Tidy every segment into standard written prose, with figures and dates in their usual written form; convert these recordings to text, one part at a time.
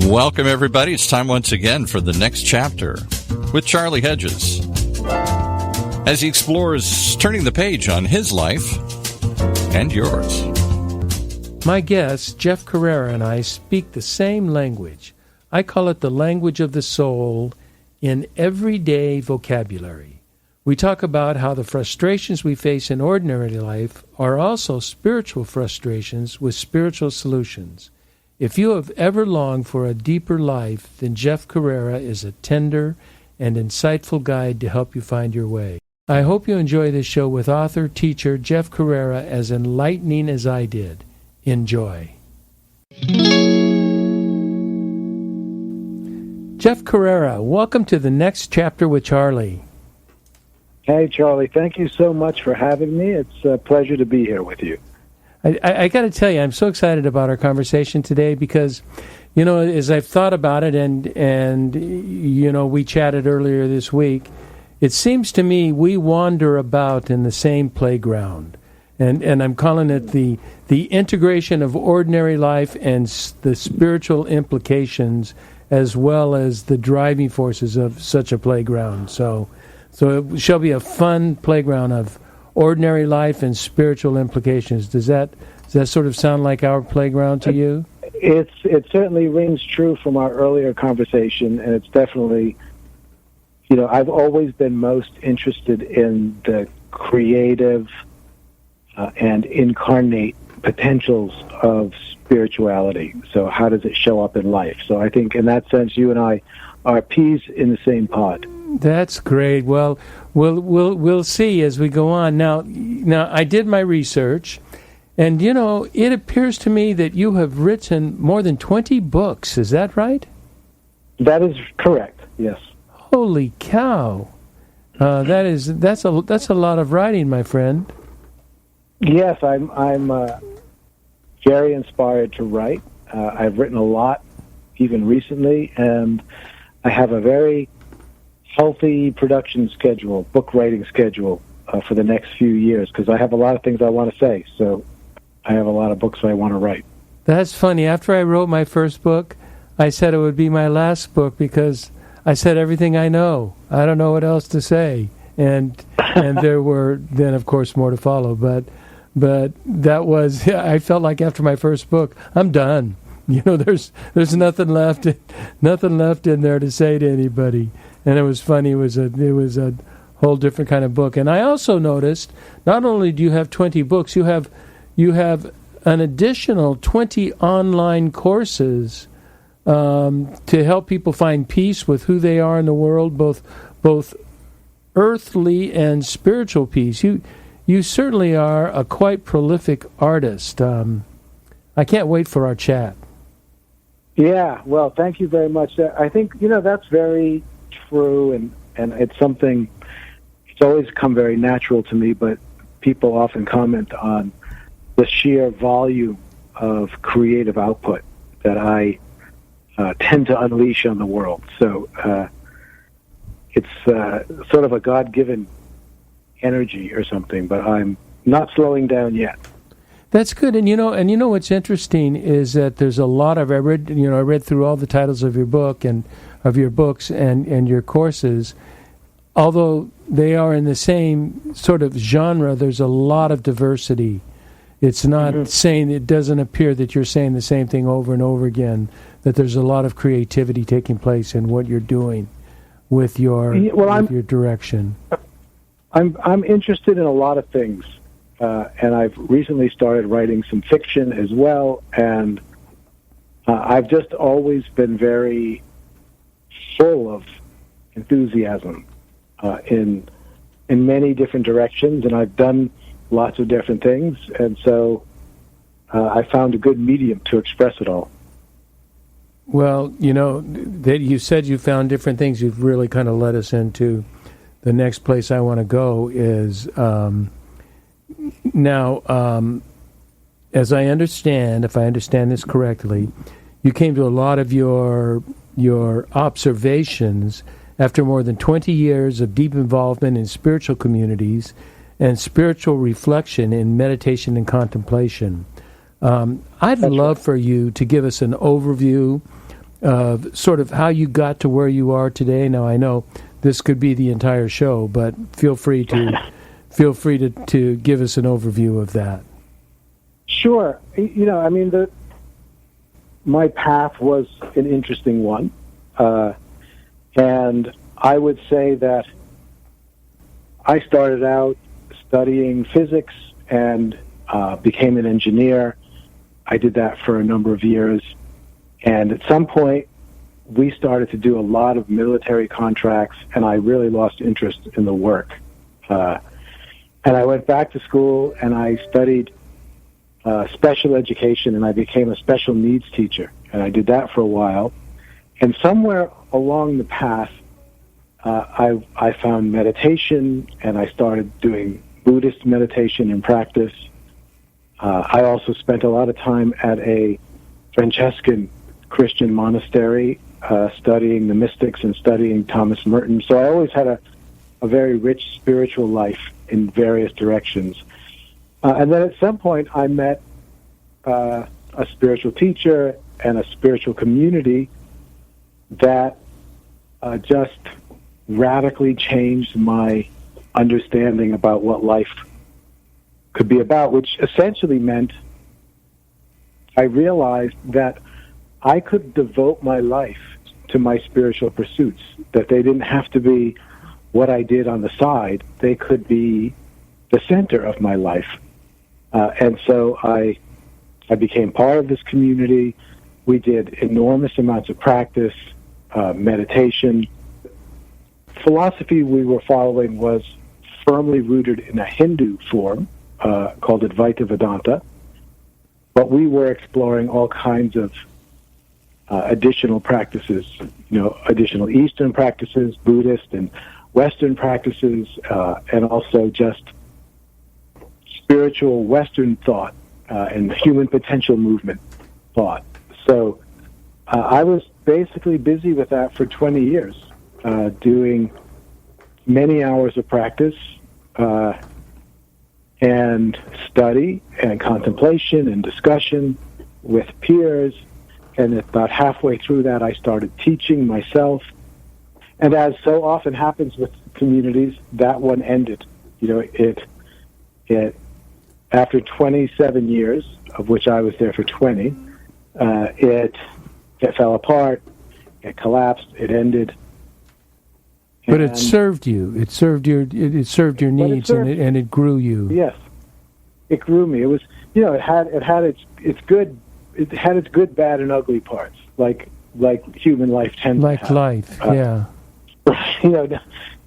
Welcome, everybody. It's time once again for the next chapter with Charlie Hedges, as he explores turning the page on his life and yours. My guest, Jeff Carreira, and I speak the same language. I call it the language of the soul in everyday vocabulary. We talk about how the frustrations we face in ordinary life are also spiritual frustrations with spiritual solutions. If you have ever longed for a deeper life, then Jeff Carreira is a tender and insightful guide to help you find your way. I hope you enjoy this show with author, teacher Jeff Carreira as enlightening as I did. Enjoy. Jeff Carreira, welcome to the next chapter with Charlie. Hey, Charlie. Thank you so much for having me. It's a pleasure to be here with you. I got to tell you, I'm so excited about our conversation today because, you know, as I've thought about it and you know, we chatted earlier this week, it seems to me we wander about in the same playground. And I'm calling it the integration of ordinary life and the spiritual implications as well as the driving forces of such a playground. So it shall be a fun playground of ordinary life and spiritual implications. Does that sort of sound like our playground to you? It certainly rings true from our earlier conversation, and it's definitely, you know, I've always been most interested in the creative and incarnate potentials of spirituality. So how does it show up in life? So I think in that sense, you and I are peas in the same pod. That's great. Well, we'll see as we go on. Now I did my research, and you know, it appears to me that you have written more than 20 books. Is that right? That is correct. Yes. Holy cow! That's a lot of writing, my friend. Yes, I'm very inspired to write. I've written a lot, even recently, and I have a very healthy production schedule, book writing schedule for the next few years because I have a lot of things I want to say. So I have a lot of books I want to write. That's funny. After I wrote my first book, I said it would be my last book because I said everything I know. I don't know what else to say. And there were then, of course, more to follow. But that was, I felt like after my first book, I'm done. You know, there's nothing left in there to say to anybody. And it was funny. It was a whole different kind of book. And I also noticed, not only do you have 20 books, you have an additional 20 online courses to help people find peace with who they are in the world, both earthly and spiritual peace. You certainly are a quite prolific artist. I can't wait for our chat. Yeah, well, thank you very much. I think, you know, that's very true, and it's something, it's always come very natural to me, but people often comment on the sheer volume of creative output that I tend to unleash on the world. So it's sort of a God-given energy or something, but I'm not slowing down yet. That's good, and you know what's interesting is that there's a lot of I read through all the titles of your book and of your books and your courses. Although they are in the same sort of genre, there's a lot of diversity. It's not saying, it doesn't appear that you're saying the same thing over and over again. That there's a lot of creativity taking place in what you're doing with your your direction. I'm interested in a lot of things. And I've recently started writing some fiction as well, and I've just always been very full of enthusiasm in many different directions, and I've done lots of different things, and so I found a good medium to express it all. Well, you know, that you said you found different things. You've really kind of led us into the next place I want to go is... Now, as I understand, if I understand this correctly, you came to a lot of your observations after more than 20 years of deep involvement in spiritual communities and spiritual reflection in meditation and contemplation. I'd love for you to give us an overview of sort of how you got to where you are today. Now, I know this could be the entire show, but feel free to give us an overview of that. Sure. I mean, my path was an interesting one. And I would say that I started out studying physics and became an engineer. I did that for a number of years. And at some point, we started to do a lot of military contracts, and I really lost interest in the work. And I went back to school, and I studied special education, and I became a special needs teacher. And I did that for a while. And somewhere along the path, I found meditation, and I started doing Buddhist meditation in practice. I also spent a lot of time at a Franciscan Christian monastery studying the mystics and studying Thomas Merton. So I always had a very rich spiritual life in various directions. And then at some point I met a spiritual teacher and a spiritual community that just radically changed my understanding about what life could be about, which essentially meant I realized that I could devote my life to my spiritual pursuits, that they didn't have to be what I did on the side. They could be the center of my life. And so I became part of this community. We did enormous amounts of practice, meditation. Philosophy we were following was firmly rooted in a Hindu form called Advaita Vedanta, but we were exploring all kinds of additional practices, additional Eastern practices, Buddhist and Western practices, and also just spiritual Western thought and human potential movement thought. So I was basically busy with that for 20 years, doing many hours of practice and study and contemplation and discussion with peers. And about halfway through that, I started teaching myself. And as so often happens with communities, that one ended. It after 27 years, of which I was there for 20, it fell apart, it collapsed, it ended. But it served you. It served your needs, and it grew you. Yes, it grew me. It was, it had its good. It had its good, bad, and ugly parts, like human life tends to have. Like life, yeah.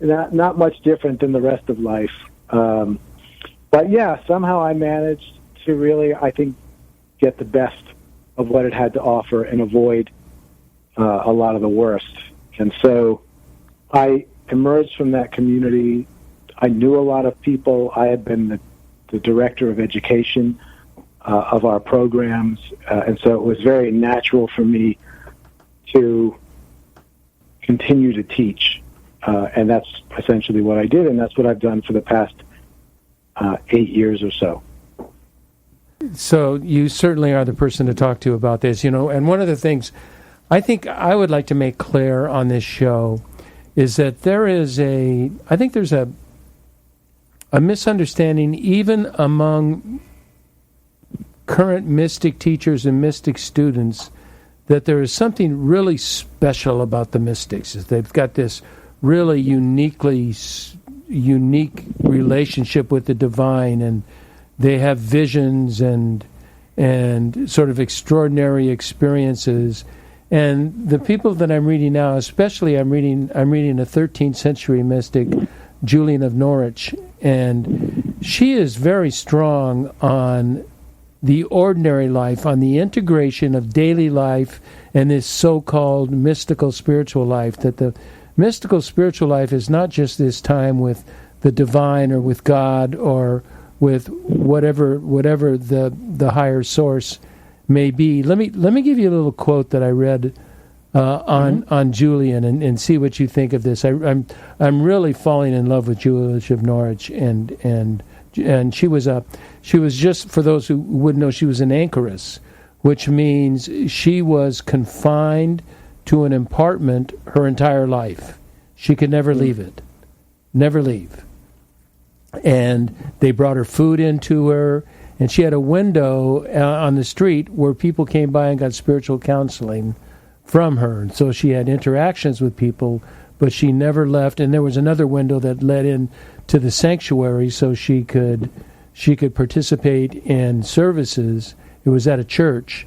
Not much different than the rest of life. But yeah, somehow I managed to really, I think, get the best of what it had to offer and avoid a lot of the worst. And so I emerged from that community. I knew a lot of people. I had been the director of education of our programs, and so it was very natural for me to continue to teach, and that's essentially what I did, and that's what I've done for the past 8 years or so. So you certainly are the person to talk to about this, and one of the things I think I would like to make clear on this show is that there's a misunderstanding even among current mystic teachers and mystic students that there is something really special about the mystics. They've got this really unique relationship with the divine, and they have visions and sort of extraordinary experiences. And the people that I'm reading now, especially I'm reading a 13th century mystic, Julian of Norwich, and she is very strong on the ordinary life, on the integration of daily life and this so-called mystical spiritual life, that the mystical spiritual life is not just this time with the divine or with God or with whatever the higher source may be. Let me give you a little quote that I read on Julian and see what you think of this. I'm really falling in love with Julian of Norwich, and she was just, for those who wouldn't know, she was an anchoress, which means she was confined to an apartment her entire life. She could never leave it. Never leave. And they brought her food into her, and she had a window on the street where people came by and got spiritual counseling from her. And so she had interactions with people, but she never left. And there was another window that led in to the sanctuary so she could participate in services. It was at a church.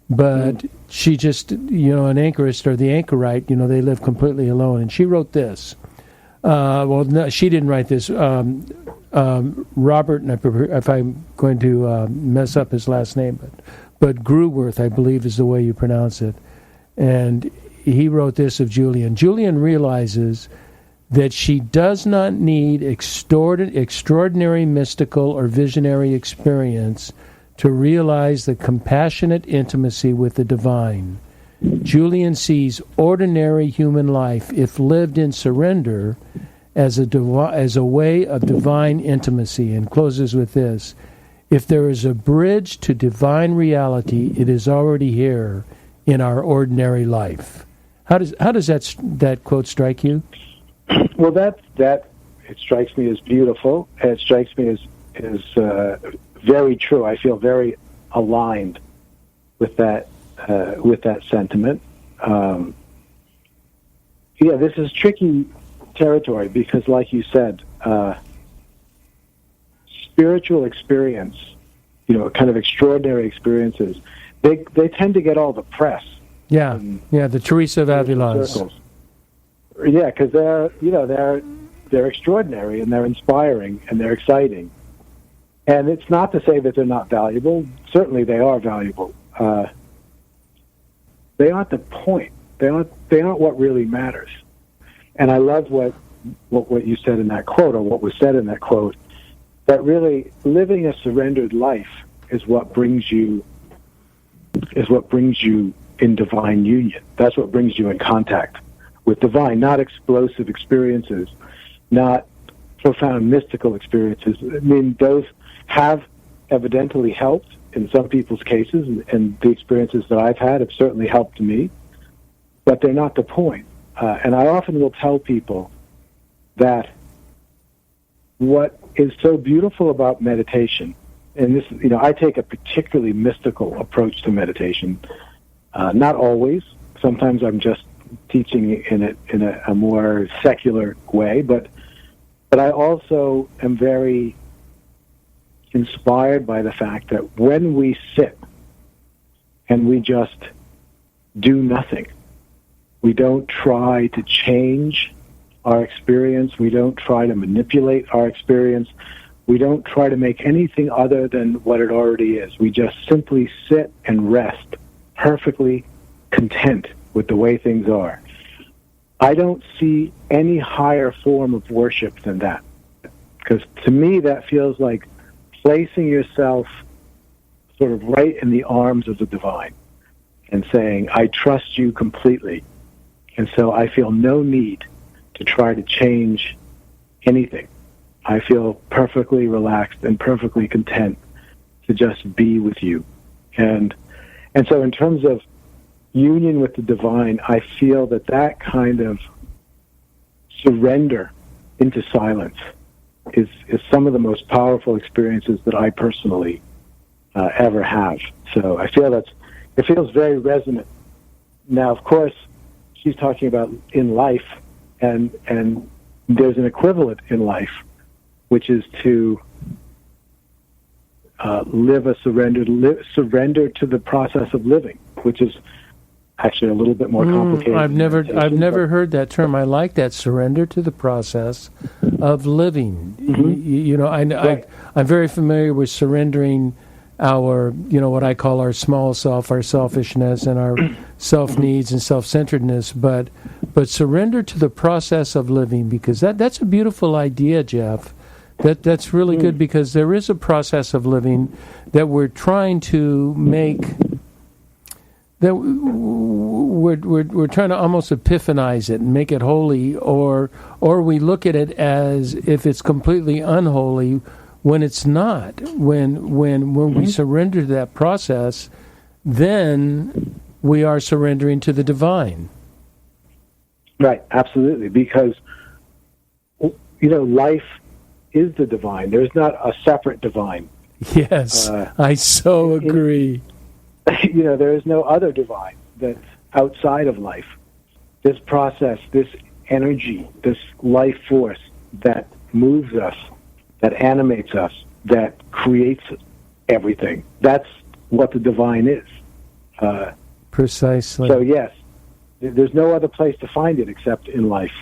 But she just, an anchorist or the anchorite, they live completely alone. And she wrote this. No, she didn't write this. Robert, and if I'm going to mess up his last name, but Gruworth, I believe, is the way you pronounce it. And he wrote this of Julian. Julian realizes that she does not need extraordinary mystical or visionary experience to realize the compassionate intimacy with the divine. Julian sees ordinary human life, if lived in surrender, as a way of divine intimacy, and closes with this: if there is a bridge to divine reality, it is already here in our ordinary life. How does that quote strike you? Well, that it strikes me as beautiful. It strikes me as very true. I feel very aligned with that sentiment. This is tricky territory because, like you said, spiritual experience, kind of extraordinary experiences, they tend to get all the press. The Teresa of Avila's. Yeah, because they're extraordinary and they're inspiring and they're exciting. And it's not to say that they're not valuable. Certainly, they are valuable. They aren't the point. They aren't what really matters. And I love what you said in that quote, or what was said in that quote, that really living a surrendered life is what brings you in divine union. That's what brings you in contact with divine, not explosive experiences, not profound mystical experiences. I mean, those have evidently helped in some people's cases, and the experiences that I've had have certainly helped me, but they're not the point. And I often will tell people that what is so beautiful about meditation, and this, I take a particularly mystical approach to meditation. Not always. Sometimes I'm just teaching in a more secular way, but I also am very inspired by the fact that when we sit and we just do nothing, we don't try to change our experience, we don't try to manipulate our experience, we don't try to make anything other than what it already is. We just simply sit and rest, perfectly content with the way things are. I don't see any higher form of worship than that, because to me that feels like placing yourself sort of right in the arms of the divine and saying, I trust you completely. And so I feel no need to try to change anything. I feel perfectly relaxed and perfectly content to just be with you. And so in terms of union with the divine, I feel that kind of surrender into silence is some of the most powerful experiences that I personally ever have. So I feel it feels very resonant. Now, of course, she's talking about in life, and there's an equivalent in life, which is to live a surrender to the process of living, which is actually a little bit more complicated. I've never heard that term. I like that, surrender to the process of living. Mm-hmm. I'm very familiar with surrendering our, what I call our small self, our selfishness, and our self-needs and self-centeredness, but surrender to the process of living, because that's a beautiful idea, Jeff. That's really good, because there is a process of living that we're trying to make, that we're trying to almost epiphanize it and make it holy, or we look at it as if it's completely unholy when it's not. When we surrender to that process, then we are surrendering to the divine. Right, absolutely, because, life is the divine. There's not a separate divine. Yes, I so agree. There is no other divine that's outside of life. This process, this energy, this life force that moves us, that animates us, that creates everything. That's what the divine is. Precisely. So yes, there's no other place to find it except in life.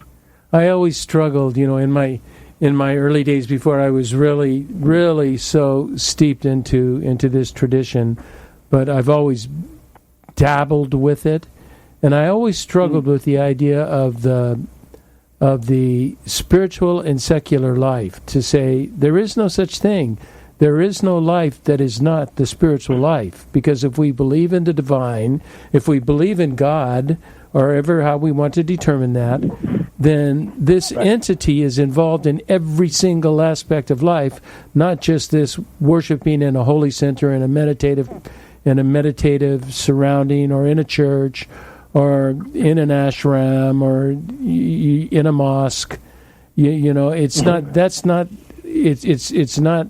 I always struggled, in my early days before I was really, really so steeped into this tradition, but I've always dabbled with it, and I always struggled with the idea of the spiritual and secular life, to say there is no such thing. There is no life that is not the spiritual life, because if we believe in the divine, if we believe in God, or ever how we want to determine that, then this entity is involved in every single aspect of life, not just this worshiping in a holy center, in a meditative surrounding, or in a church, or in an ashram, or in a mosque. It's not. That's not. It's not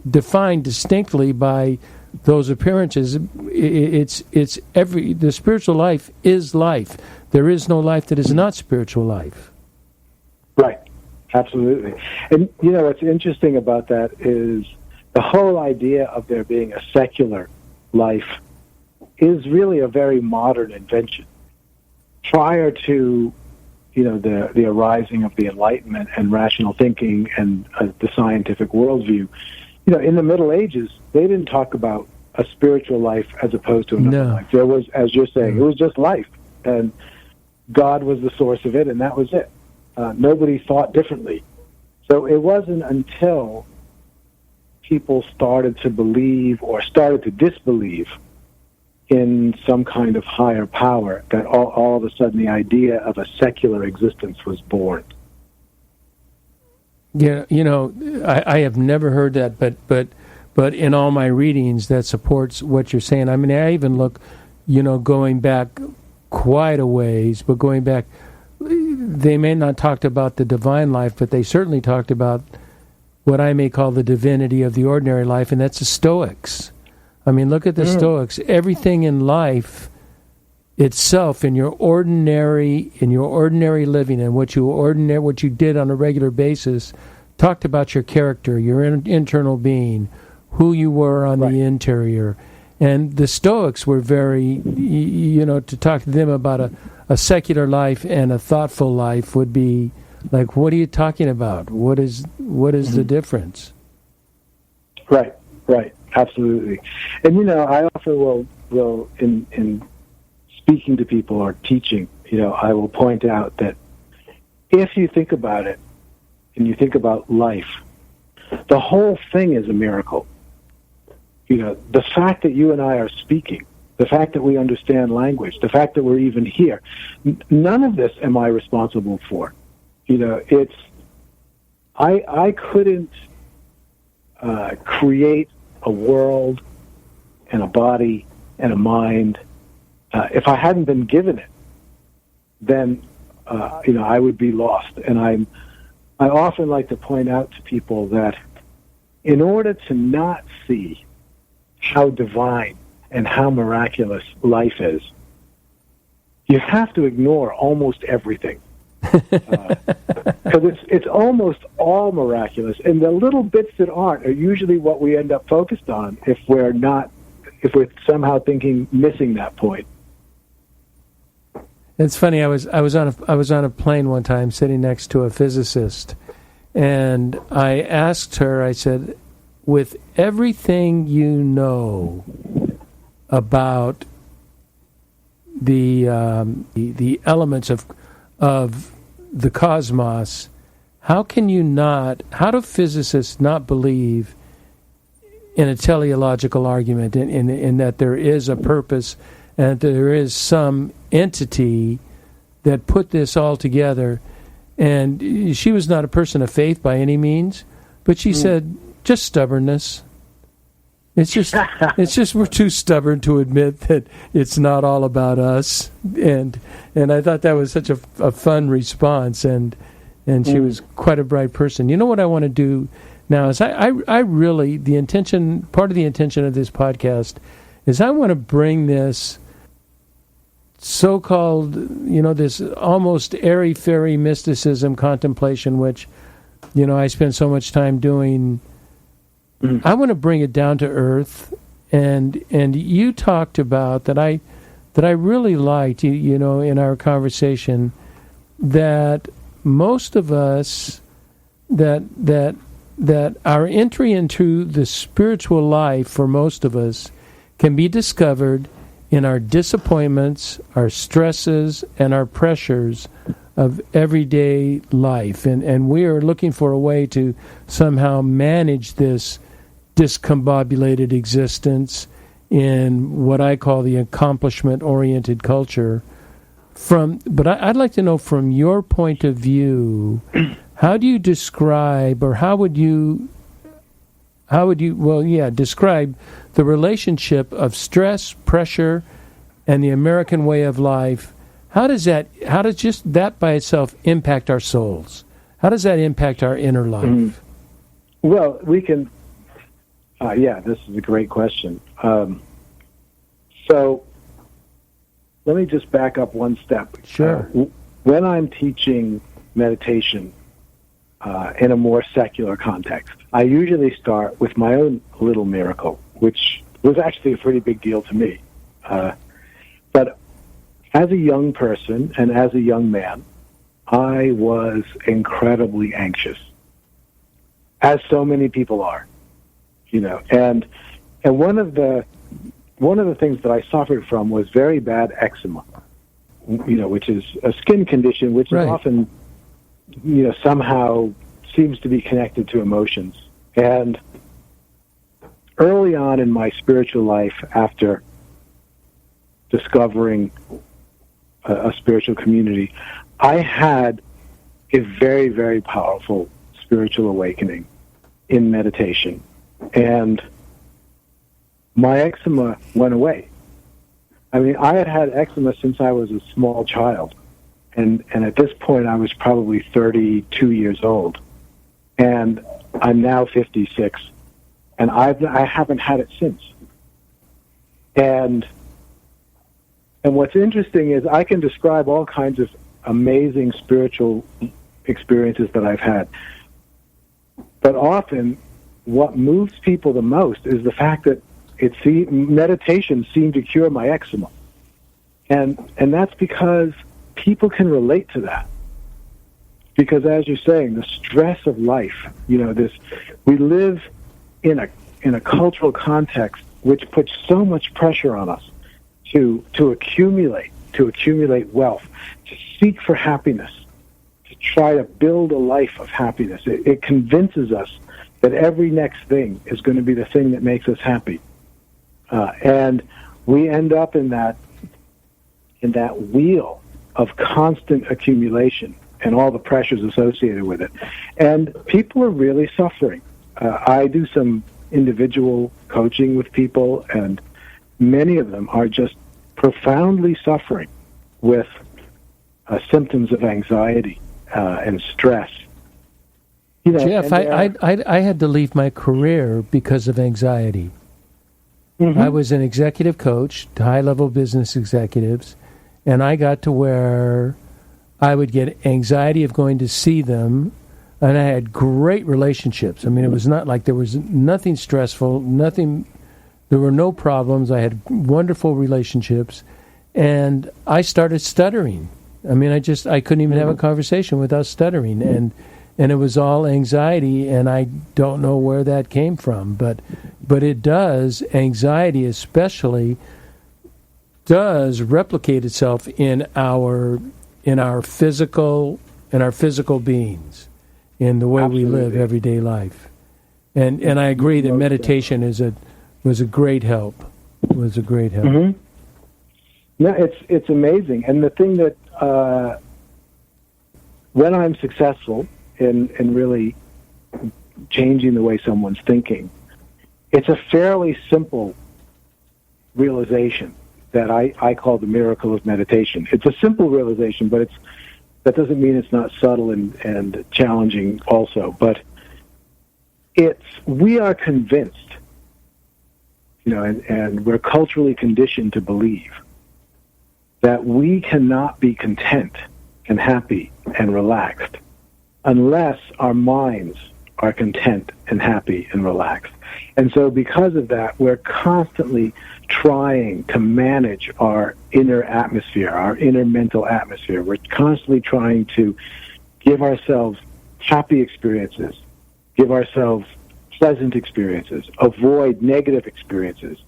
defined distinctly by those appearances. The spiritual life is life. There is no life that is not spiritual life. Right, absolutely. And what's interesting about that is the whole idea of there being a secular life is really a very modern invention. Prior to the arising of the Enlightenment and rational thinking and the scientific worldview, in the Middle Ages, they didn't talk about a spiritual life as opposed to another life. There was, as you're saying, it was just life, and God was the source of it, and that was it. Nobody thought differently. So it wasn't until people started to believe or started to disbelieve in some kind of higher power that all of a sudden the idea of a secular existence was born. Yeah, I have never heard that, but in all my readings, that supports what you're saying. I mean, I even look, going back quite a ways, but going back, they may not talked about the divine life, but they certainly talked about what I may call the divinity of the ordinary life, and that's the Stoics. I mean, look at the Stoics. Everything in life itself, in your ordinary living, and what you did on a regular basis, talked about your character, your internal being, who you were on the interior. And the Stoics were very, to talk to them about a secular life and a thoughtful life would be like, what are you talking about? What is the difference? Right, absolutely. And I often will in speaking to people or teaching, I will point out that if you think about it, and you think about life, the whole thing is a miracle. The fact that you and I are speaking, the fact that we understand language, the fact that we're even here, none of this am I responsible for. I couldn't create a world and a body and a mind if I hadn't been given it. Then I would be lost. And I often like to point out to people that in order to not see how divine and how miraculous life is, you have to ignore almost everything. Because it's almost all miraculous, and the little bits that aren't are usually what we end up focused on if we're somehow missing that point. It's funny. I was on a plane one time, sitting next to a physicist, and I asked her. I said, "With everything you know about the elements of the cosmos, how do physicists not believe in a teleological argument, in that there is a purpose and that there is some entity that put this all together?" And she was not a person of faith by any means, but she said, just stubbornness. It's just we're too stubborn to admit that it's not all about us. And I thought that was such a fun response, and she was quite a bright person. You know what I want to do now is I really, part of the intention of this podcast is I want to bring this so-called, this almost airy-fairy mysticism contemplation, which, I spend so much time doing. I want to bring it down to earth, and you talked about that I really liked, in our conversation, that most of us, that our entry into the spiritual life for most of us can be discovered in our disappointments, our stresses, and our pressures of everyday life. And we are looking for a way to somehow manage this discombobulated existence in what I call the accomplishment-oriented culture. But I'd like to know, from your point of view, how do you describe, or describe the relationship of stress, pressure, and the American way of life? How does just that by itself impact our souls? How does that impact our inner life? Well, we can. This is a great question. So let me just back up one step. Sure. When I'm teaching meditation in a more secular context, I usually start with my own little miracle, which was actually a pretty big deal to me. But as a young person and as a young man, I was incredibly anxious, as so many people are. And one of the things that I suffered from was very bad eczema, which is a skin condition which is often, somehow seems to be connected to emotions. And early on in my spiritual life, after discovering a spiritual community, I had a very, very powerful spiritual awakening in meditation. And my eczema went away. I mean, I had eczema since I was a small child. And at this point, I was probably 32 years old. And I'm now 56. And I haven't had it since. And what's interesting is I can describe all kinds of amazing spiritual experiences that I've had. But often, what moves people the most is the fact that meditation seemed to cure my eczema. And that's because people can relate to that. Because as you're saying, the stress of life, we live in a cultural context which puts so much pressure on us to accumulate wealth, to seek for happiness, to try to build a life of happiness. It convinces us that every next thing is going to be the thing that makes us happy. And we end up in that wheel of constant accumulation and all the pressures associated with it. And people are really suffering. I do some individual coaching with people, and many of them are just profoundly suffering with symptoms of anxiety and stress. Jeff, I had to leave my career because of anxiety. Mm-hmm. I was an executive coach to high-level business executives, and I got to where I would get anxiety of going to see them, and I had great relationships. I mean, it was not like there was nothing stressful, there were no problems. I had wonderful relationships, and I started stuttering. I mean, I couldn't even have a conversation without stuttering, and it was all anxiety, and I don't know where that came from, but it does, anxiety especially, does replicate itself in our physical beings, in the way we live everyday life. And I agree that meditation was a great help. Mm-hmm. No, it's amazing. And the thing that when I'm successful in really changing the way someone's thinking, it's a fairly simple realization that I call the miracle of meditation. It's a simple realization, but that doesn't mean it's not subtle and challenging also. But we are convinced, and we're culturally conditioned to believe that we cannot be content and happy and relaxed unless our minds are content and happy and relaxed. And so because of that, we're constantly trying to manage our inner atmosphere, our inner mental atmosphere. We're constantly trying to give ourselves happy experiences, give ourselves pleasant experiences, avoid negative experiences,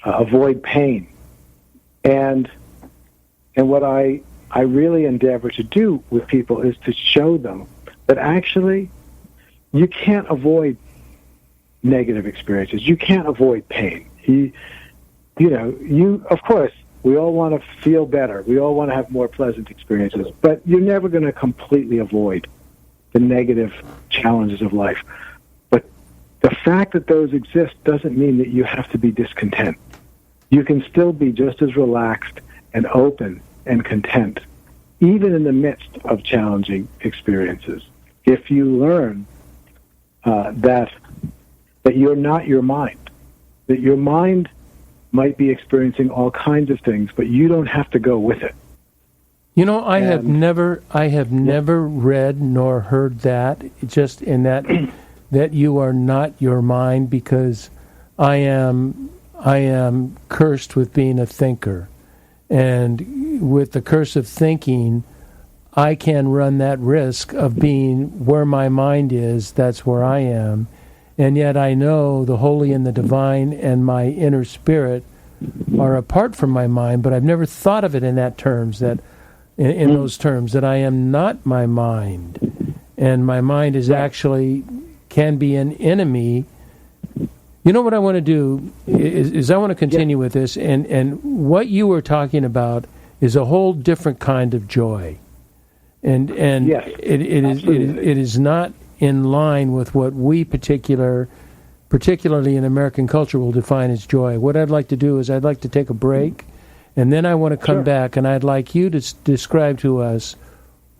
avoid pain. And what I really endeavor to do with people is to show them that actually you can't avoid negative experiences. You can't avoid pain. Of course, we all want to feel better. We all want to have more pleasant experiences, but you're never going to completely avoid the negative challenges of life. But the fact that those exist doesn't mean that you have to be discontent. You can still be just as relaxed and open and content, even in the midst of challenging experiences. If you learn that you're not your mind, that your mind might be experiencing all kinds of things, but you don't have to go with it. I have never read nor heard that, just in that that you are not your mind, because I am cursed with being a thinker. And with the curse of thinking, I can run that risk of being where my mind is, that's where I am. And yet I know the holy and the divine and my inner spirit are apart from my mind, but I've never thought of it in that terms, that in those terms, that I am not my mind. And my mind is actually, can be an enemy. You know what I want to do is I want to continue with this, and what you were talking about is a whole different kind of joy. And yes, it is not in line with what we particularly in American culture will define as joy. What I'd like to do is I'd like to take a break, and then I want to come back, and I'd like you to describe to us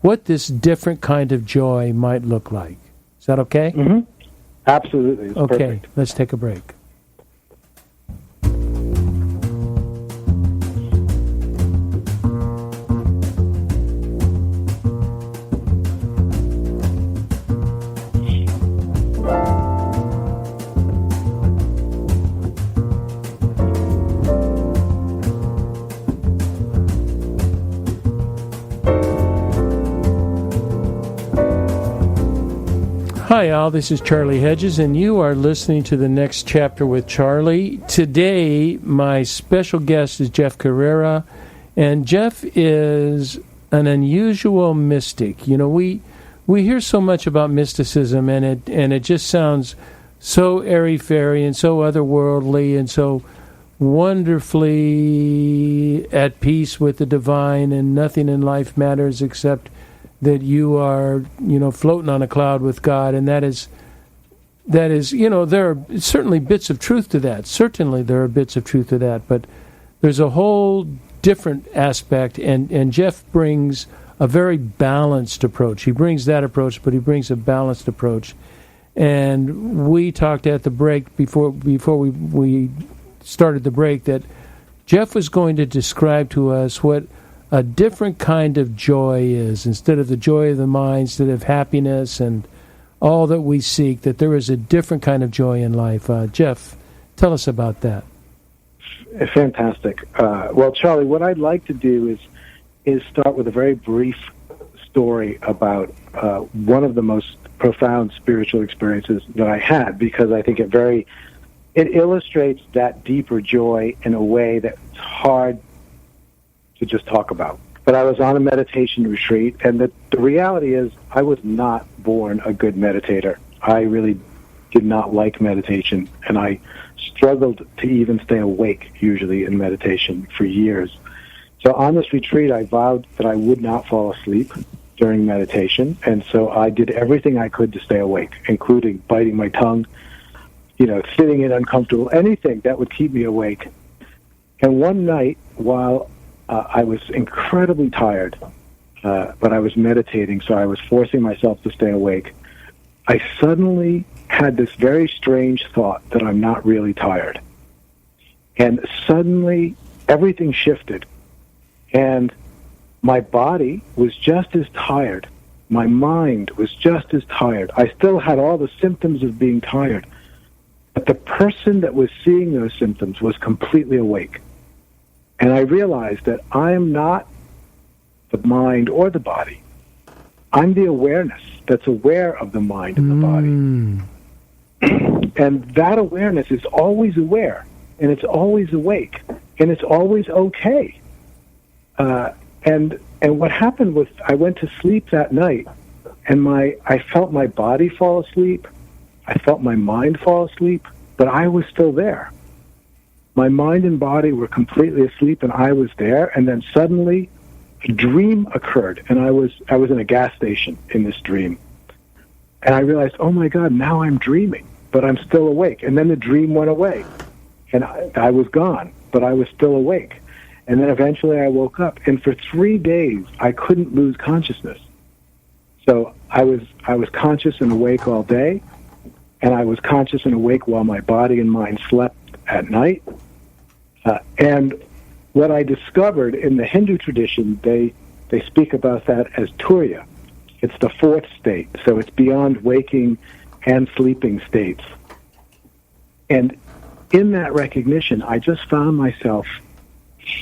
what this different kind of joy might look like. Is that okay? Mm-hmm. Absolutely. It's okay, perfect. Let's take a break. Hi, all. This is Charlie Hedges, and you are listening to The Next Chapter with Charlie. Today, my special guest is Jeff Carreira, and Jeff is an unusual mystic. We hear so much about mysticism, and it just sounds so airy-fairy and so otherworldly and so wonderfully at peace with the divine, and nothing in life matters except that you are, floating on a cloud with God, and that is, there are certainly bits of truth to that. Certainly there are bits of truth to that, but there's a whole different aspect, and Jeff brings a very balanced approach. He brings that approach, but he brings a balanced approach. And we talked at the break, before we started the break, that Jeff was going to describe to us what a different kind of joy is. Instead of the joy of the mind, instead of happiness and all that we seek, that there is a different kind of joy in life. Jeff, tell us about that. Fantastic. Well, Charlie, what I'd like to do is start with a very brief story about one of the most profound spiritual experiences that I had, because I think it illustrates that deeper joy in a way that's hard to just talk about. But I was on a meditation retreat, and the reality is I was not born a good meditator. I really did not like meditation, and I struggled to even stay awake, usually, in meditation for years. So on this retreat, I vowed that I would not fall asleep during meditation, and so I did everything I could to stay awake, including biting my tongue, sitting in uncomfortable, anything that would keep me awake. And one night, while I was incredibly tired, but I was meditating, so I was forcing myself to stay awake, I suddenly had this very strange thought that I'm not really tired. And suddenly, everything shifted. And my body was just as tired. My mind was just as tired. I still had all the symptoms of being tired. But the person that was seeing those symptoms was completely awake. And I realized that I am not the mind or the body. I'm the awareness that's aware of the mind and the body. And that awareness is always aware, and it's always awake, and it's always okay. And what happened was I went to sleep that night, and I felt my body fall asleep. I felt my mind fall asleep, but I was still there. My mind and body were completely asleep, and I was there. And then suddenly, a dream occurred, and I was in a gas station in this dream. And I realized, oh my God, now I'm dreaming, but I'm still awake. And then the dream went away, and I was gone, but I was still awake. And then eventually I woke up, and for 3 days I couldn't lose consciousness. So I was conscious and awake all day, and I was conscious and awake while my body and mind slept at night. And what I discovered in the Hindu tradition, they speak about that as Turiya. It's the fourth state, so it's beyond waking and sleeping states. And in that recognition, I just found myself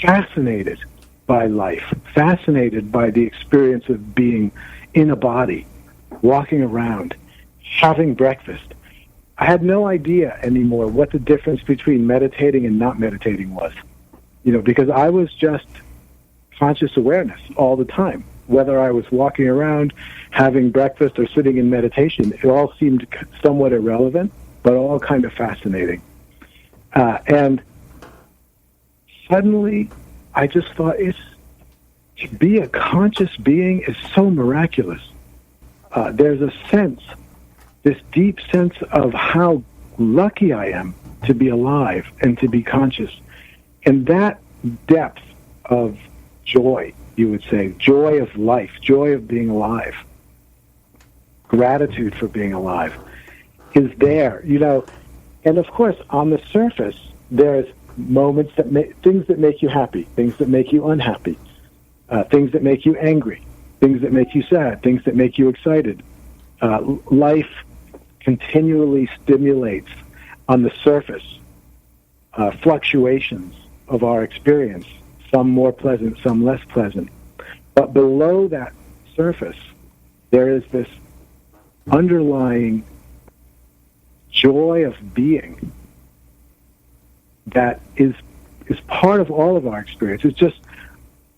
fascinated by life, fascinated by the experience of being in a body, walking around, having breakfast. I had no idea anymore what the difference between meditating and not meditating was, because I was just conscious awareness all the time. Whether I was walking around, having breakfast, or sitting in meditation, it all seemed somewhat irrelevant, but all kind of fascinating. And suddenly, I just thought, to be a conscious being is so miraculous. There's a sense, this deep sense of how lucky I am to be alive and to be conscious. And that depth of joy, you would say, joy of life, joy of being alive, gratitude for being alive, is there, And of course, on the surface, there's moments things that make you happy, things that make you unhappy, things that make you angry, things that make you sad, things that make you excited. Life continually stimulates on the surface fluctuations of our experience, some more pleasant, some less pleasant. But below that surface, there is this underlying joy of being that is part of all of our experience. It's just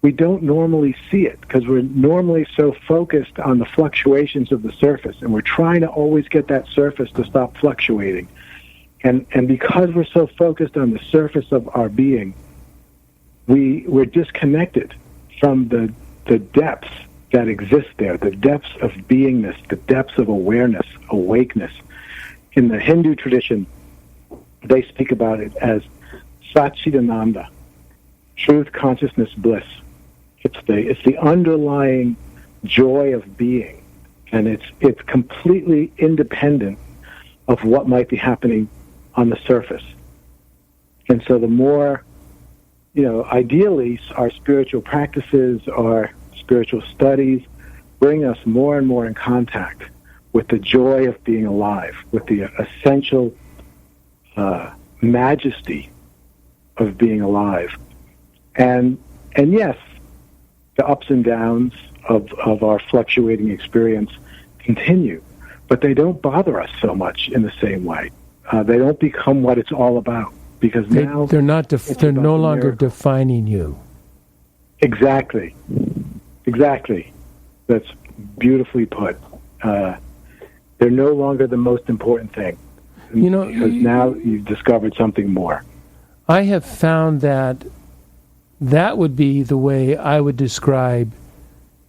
we don't normally see it because we're normally so focused on the fluctuations of the surface, and we're trying to always get that surface to stop fluctuating. And because we're so focused on the surface of our being, we're disconnected from the depths that exist there, the depths of beingness, the depths of awareness, awakeness. In the Hindu tradition, they speak about it as Satchidananda, truth, consciousness, bliss. It's the underlying joy of being, and it's completely independent of what might be happening on the surface. And so the more, ideally our spiritual practices, our spiritual studies bring us more and more in contact with the joy of being alive, with the essential majesty of being alive. And yes, the ups and downs of our fluctuating experience continue, but they don't bother us so much in the same way. They don't become what it's all about, because now they're no longer defining you. Exactly. That's beautifully put. They're no longer the most important thing, because now you've discovered something more. I have found that would be the way I would describe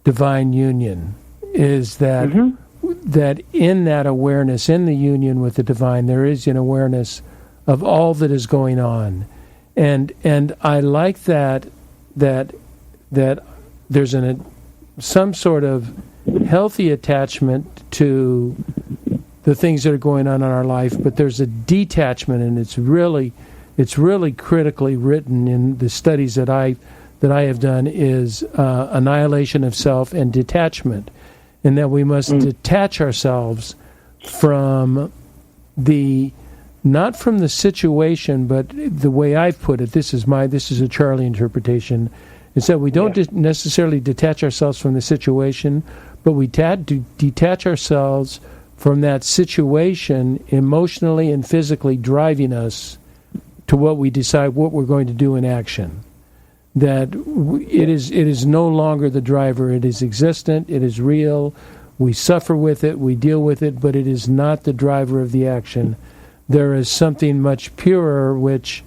divine union, is that that in that awareness, in the union with the divine, there is an awareness of all that is going on, and I like that there's some sort of healthy attachment to the things that are going on in our life, but there's a detachment, and it's really critically written in the studies that I have done is annihilation of self and detachment, and that we must detach ourselves from not from the situation, but the way I've put it, this is a Charlie interpretation, is that we don't necessarily detach ourselves from the situation, but we detach ourselves from that situation emotionally and physically driving us to what we decide what we're going to do in action. That it is no longer the driver. It is existent. It is real. We suffer with it. We deal with it, but it is not the driver of the action. There is something much purer, which,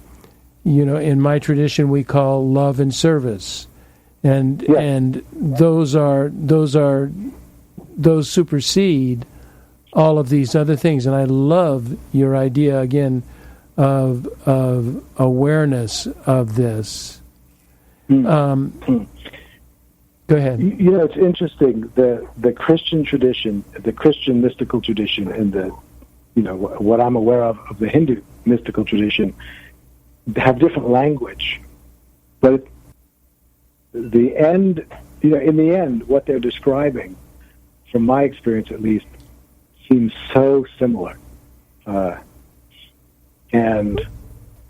in my tradition we call love and service, and those supersede all of these other things. And I love your idea again of awareness of this. Go ahead. It's interesting. The Christian tradition, the Christian mystical tradition, and what I'm aware of the Hindu mystical tradition, have different language, but in the end, what they're describing, from my experience at least, seems so similar. And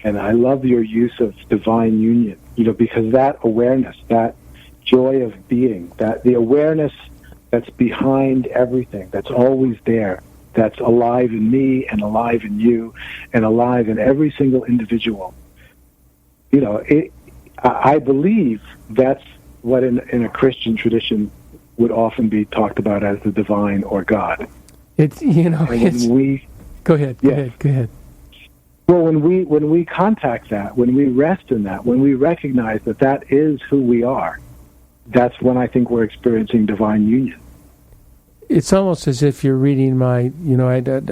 I love your use of divine union, because that awareness, that joy of being, that the awareness that's behind everything, that's always there, that's alive in me and alive in you and alive in every single individual. I believe that's what in a Christian tradition would often be talked about as the divine or God. Go ahead. Well, when we contact that, when we rest in that, when we recognize that is who we are, that's when I think we're experiencing divine union. It's almost as if you're reading my,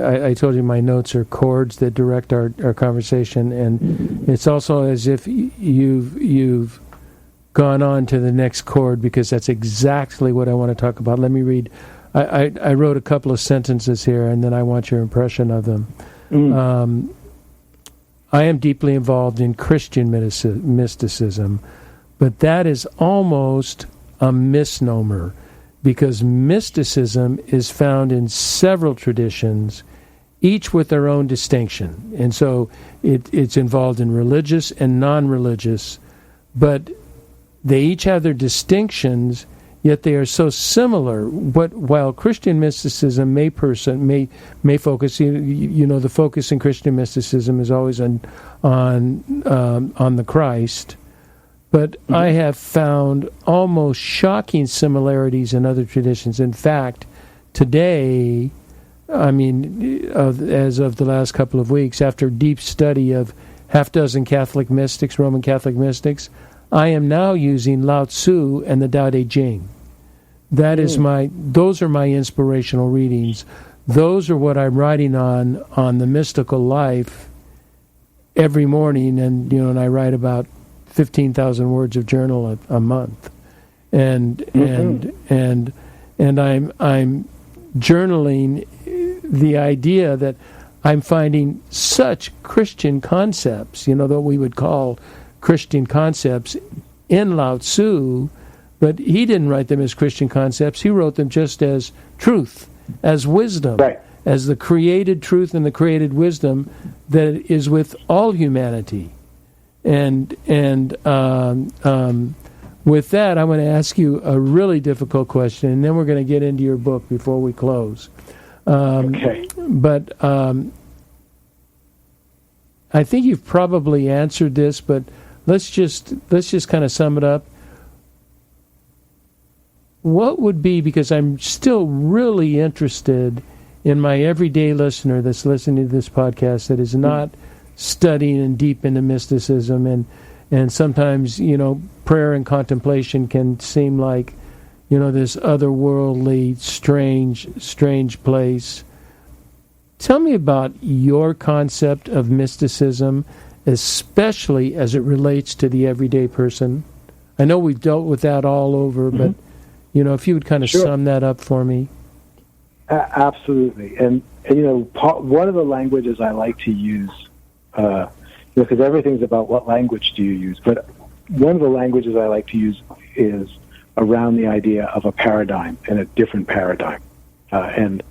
I told you my notes are chords that direct our conversation, and it's also as if you've gone on to the next chord, because that's exactly what I want to talk about. Let me read. I wrote a couple of sentences here, and then I want your impression of them. I am deeply involved in Christian mysticism, but that is almost a misnomer, because mysticism is found in several traditions, each with their own distinction. And so it's involved in religious and non-religious, but they each have their distinctions, yet they are so similar. While Christian mysticism may focus, the focus in Christian mysticism is always on the Christ, but I have found almost shocking similarities in other traditions. In fact, today, as of the last couple of weeks, after deep study of half dozen Catholic mystics, Roman Catholic mystics, I am now using Lao Tzu and the Tao Te Ching. Those are my inspirational readings. Those are what I'm writing on the mystical life every morning, and I write about 15,000 words of journal a month, and I'm journaling the idea that I'm finding such Christian concepts, that we would call Christian concepts in Lao Tzu, but he didn't write them as Christian concepts. He wrote them just as truth, as wisdom, right, as the created truth and the created wisdom that is with all humanity. And with that, I'm going to ask you a really difficult question, and then we're going to get into your book before we close. Okay. But I think you've probably answered this, but let's just kind of sum it up. What would be, because I'm still really interested in my everyday listener that's listening to this podcast that is not studying and deep into mysticism, and sometimes prayer and contemplation can seem like this otherworldly, strange place. Tell me about your concept of mysticism, especially as it relates to the everyday person. I know we've dealt with that all over, but if you would kind of sum that up for me. Absolutely. And one of the languages I like to use, because everything's about what language do you use, but one of the languages I like to use is around the idea of a paradigm and a different paradigm. And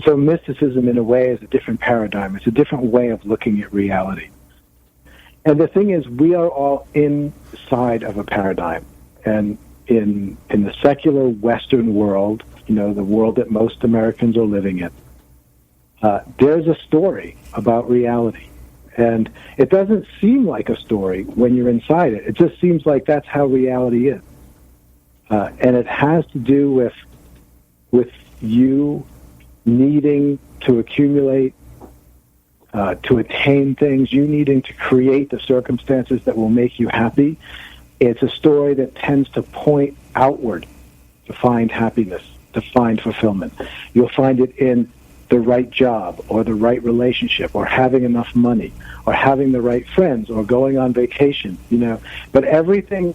so mysticism, in a way, is a different paradigm. It's a different way of looking at reality. And the thing is, we are all inside of a paradigm. And in the secular Western world, the world that most Americans are living in, there's a story about reality. And it doesn't seem like a story when you're inside it. It just seems like that's how reality is. And it has to do with you needing to accumulate, to attain things, you needing to create the circumstances that will make you happy. It's a story that tends to point outward to find happiness, to find fulfillment. You'll find it in the right job or the right relationship or having enough money or having the right friends or going on vacation, But everything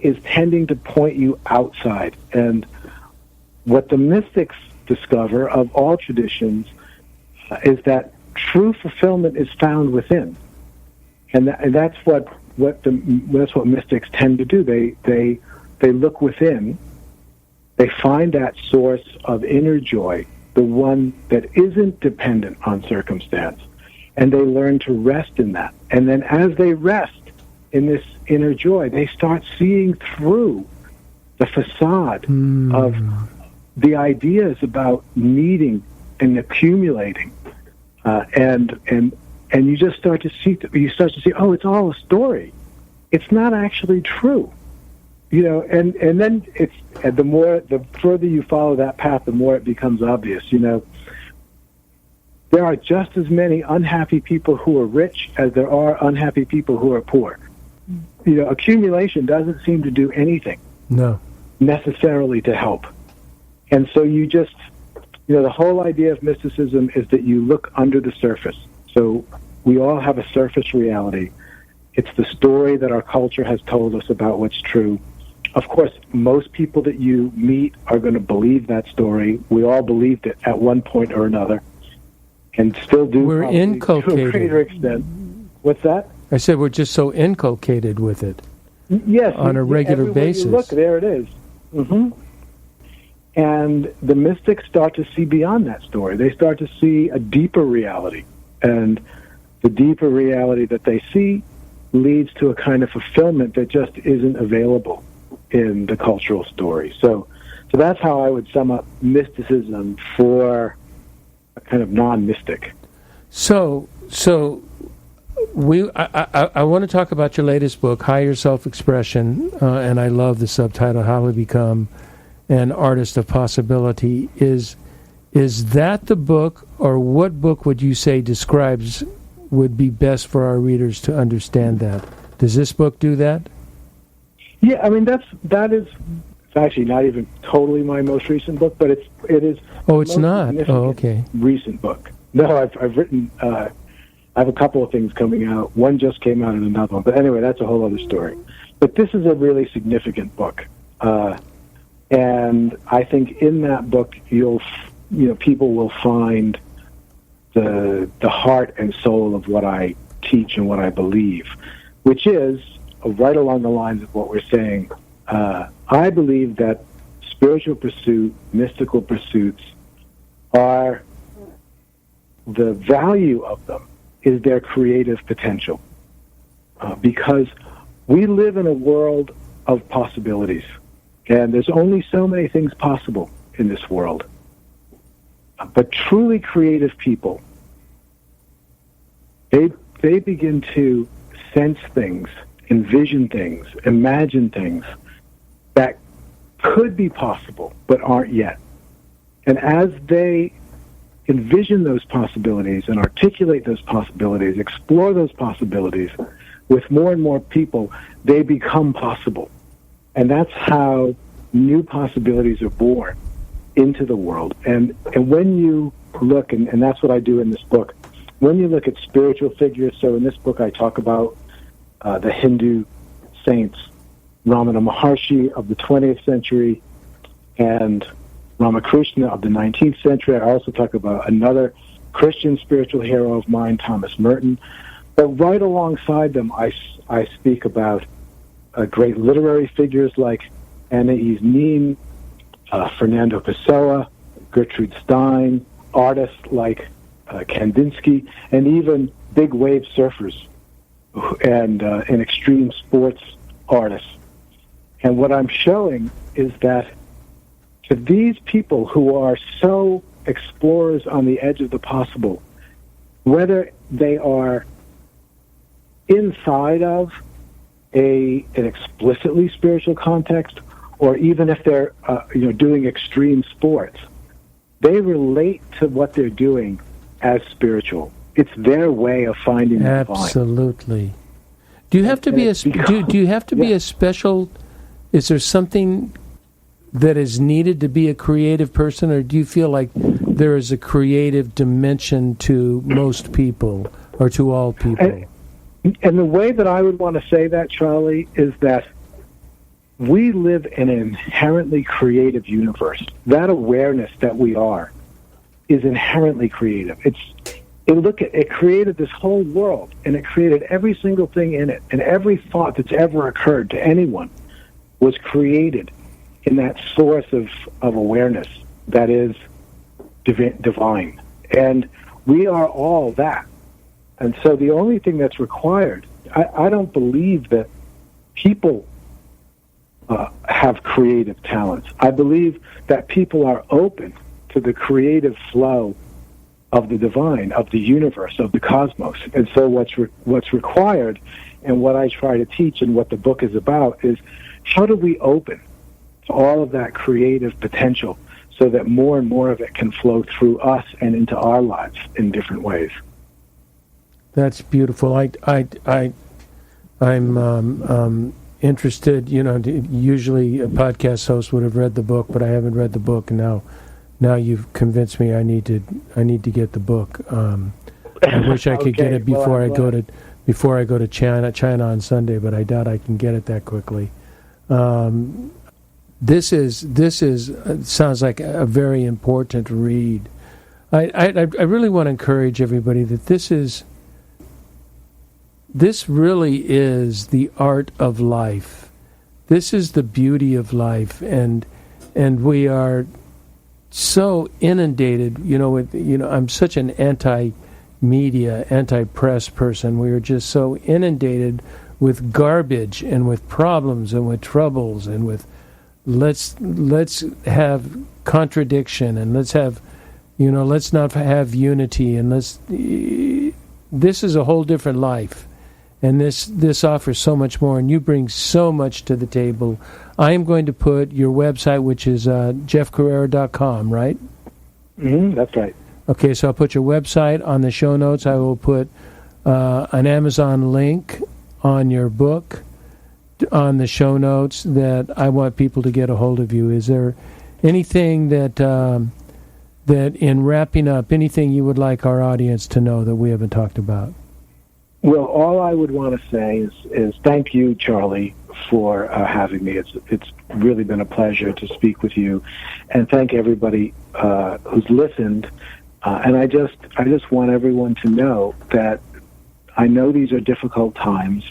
is tending to point you outside. And what the mystics discover of all traditions is that true fulfillment is found within. And that's what mystics tend to do. They look within. They find that source of inner joy, the one that isn't dependent on circumstance, and they learn to rest in that. And then as they rest in this inner joy, they start seeing through the facade of the ideas about needing and accumulating, and you just start to see. Oh, it's all a story. It's not actually true, And then the further you follow that path, the more it becomes obvious. There are just as many unhappy people who are rich as there are unhappy people who are poor. Accumulation doesn't seem to do anything. No. Necessarily to help. And so you just, the whole idea of mysticism is that you look under the surface. So we all have a surface reality. It's the story that our culture has told us about what's true. Of course, most people that you meet are going to believe that story. We all believed it at one point or another, and still do. We're inculcated to a greater extent. What's that? I said we're just so inculcated with it. Yes, on a regular basis. Look, there it is. And the mystics start to see beyond that story. They start to see a deeper reality, and the deeper reality that they see leads to a kind of fulfillment that just isn't available in the cultural story. So that's how I would sum up mysticism for a kind of non-mystic. So I want to talk about your latest book, Higher Self-Expression, and I love the subtitle, How to Become an Artist of Possibility. Is that the book, or what book would you say would be best for our readers to understand that? Does this book do that? Yeah, I mean that is it's actually not even totally my most recent book, but it is. Oh, it's not. Oh, okay. Recent book. No, I've written. I have a couple of things coming out. One just came out, and another one. But anyway, that's a whole other story. But this is a really significant book, and I think in that book people will find the heart and soul of what I teach and what I believe, which is right along the lines of what we're saying. I believe that spiritual pursuit, mystical pursuits, are the value of them is their creative potential, because we live in a world of possibilities, and there's only so many things possible in this world. But truly creative people, they begin to sense things, envision things, imagine things that could be possible but aren't yet. And as they envision those possibilities and articulate those possibilities, explore those possibilities with more and more people, they become possible. And that's how new possibilities are born into the world. And when you look, and that's what I do in this book, when you look at spiritual figures, so in this book I talk about the Hindu saints, Ramana Maharshi of the 20th century and Ramakrishna of the 19th century. I also talk about another Christian spiritual hero of mine, Thomas Merton. But right alongside them, I speak about great literary figures like Anais Nin, Fernando Pessoa, Gertrude Stein, artists like Kandinsky, and even big wave surfers and extreme sports artists. And what I'm showing is that to these people who are so explorers on the edge of the possible, whether they are inside of an explicitly spiritual context, or even if they're doing extreme sports, they relate to what they're doing as spiritual. It's their way of finding the divine. Absolutely. Do you have to be do you have to be a special? Is there something that is needed to be a creative person, or do you feel like there is a creative dimension to most people or to all people? And the way that I would want to say that, Charlie, is that we live in an inherently creative universe. That awareness that we are is inherently creative. It created this whole world, and it created every single thing in it, and every thought that's ever occurred to anyone was created in that source of awareness that is divine. And we are all that. And so the only thing that's required, I don't believe that people have creative talents. I believe that people are open to the creative flow of the divine, of the universe, of the cosmos. And so what's required, and what I try to teach and what the book is about, is how do we open to all of that creative potential so that more and more of it can flow through us and into our lives in different ways. That's beautiful. I'm interested. Usually a podcast host would have read the book, but I haven't read the book, and now you've convinced me I need to get the book. I wish I could get it before I go to China on Sunday, but I doubt I can get it that quickly. This sounds like a very important read. I really want to encourage everybody that this really is the art of life. This is the beauty of life, and we are so inundated. I'm such an anti-media, anti-press person. We are just so inundated with garbage and with problems and with troubles and with let's have contradiction, and let's not have unity, and this is a whole different life. And this offers so much more, and you bring so much to the table. I am going to put your website, which is jeffcarreira.com, right? Mm-hmm, that's right. Okay, so I'll put your website on the show notes. I will put an Amazon link on your book on the show notes that I want people to get a hold of you. Is there anything that in wrapping up, anything you would like our audience to know that we haven't talked about? Well, all I would want to say is thank you, Charlie, for having me. It's really been a pleasure to speak with you, and thank everybody who's listened. And I just want everyone to know that I know these are difficult times,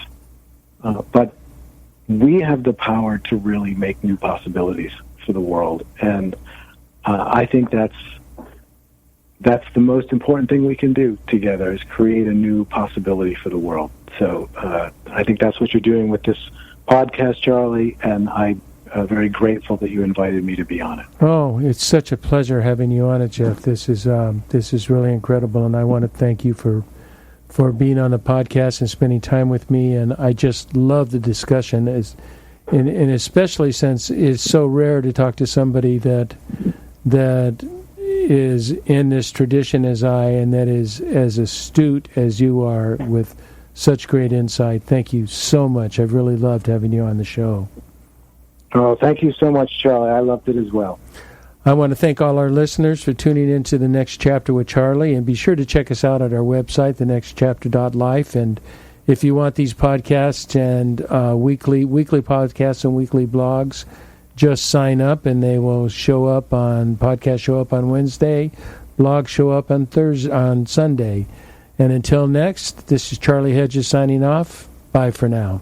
but we have the power to really make new possibilities for the world, and I think that's the most important thing we can do together, is create a new possibility for the world. So I think that's what you're doing with this podcast, Charlie, and I'm very grateful that you invited me to be on it. Oh, it's such a pleasure having you on it, Jeff. This is really incredible, and I want to thank you for being on the podcast and spending time with me. And I just love the discussion, and especially since it's so rare to talk to somebody that is in this tradition as I, and that is as astute as you are with such great insight. Thank you so much. I've really loved having you on the show. Oh, thank you so much, Charlie. I loved it as well. I want to thank all our listeners for tuning into The Next Chapter with Charlie, and be sure to check us out at our website, thenextchapter.life. And if you want these podcasts and weekly podcasts and weekly blogs, just sign up and they will show up on podcasts show up on Wednesday, blogs show up on Sunday. And until next, this is Charlie Hedges signing off. Bye for now.